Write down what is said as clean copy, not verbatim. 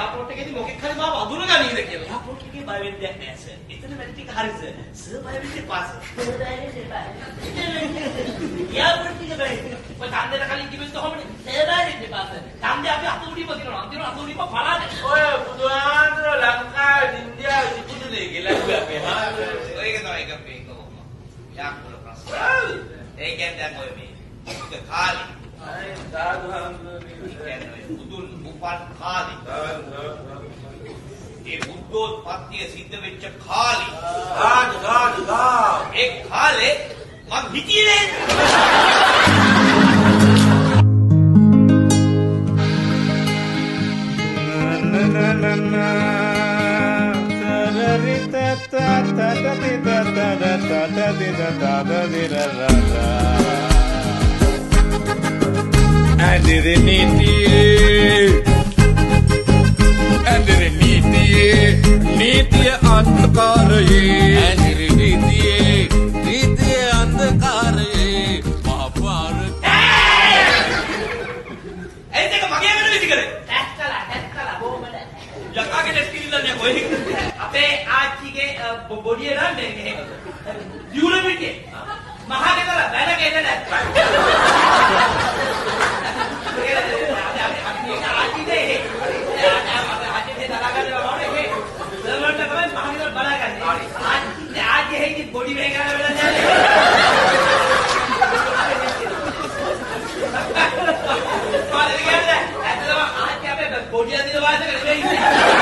Airport එකේදී මොකෙක් හරි මාව අඳුරගනීද කියලා. එයාපෝට් එකේ බය වෙන්න දෙයක් නෑ සර්. එතන වැඩ ටික හරි සර්. සර් බය වෙන්න එපා සර්. එයාපෝට් එකේ බය. ඔය ඡන්දෙට කලින් කිව්වෙත් කොහොමද? සර් බය වෙන්න එපා සර්. ඡන්දේ අපි අතුරුඩිම දිනනවා. අන්තිම අතුරුඩිම පලාද. ඔය බුදුහාමුදුර ලංකාවේ ඉන්දියාවේ තිබුණේ කියලා අපේ හාමුදුර. ඒක තමයි එක මේක කොහොම. යාකුල ප්‍රශ්න. ඒ කියන්නේ දැන් ඔය මේ කාලේ අය සාදු හාමුදුරනේ බුදුන් උපන් කාලේ ඒ බුද්ධෝත්පත්තිය සිද්ධ වෙච්ච කාලේ ඒ කාලේ මං හිටියේ Andere nitiye andkaraye andere nitiye andkaraye mahapar එතක මගේ වෙන විදි කරේ ටැස්කලා බොමඩ යකාගේ ටෙස්ට් කිරිල්ලන්නේ කොහෙද අපේ ආච්චිගේ බොඩිය නම් මේ යුනිවර්සිටි මහානගර වැඩගෙන නැත්නම් body में क्या बोला जाए आज क्या पे बॉडी आदि तो बात कर रहे हैं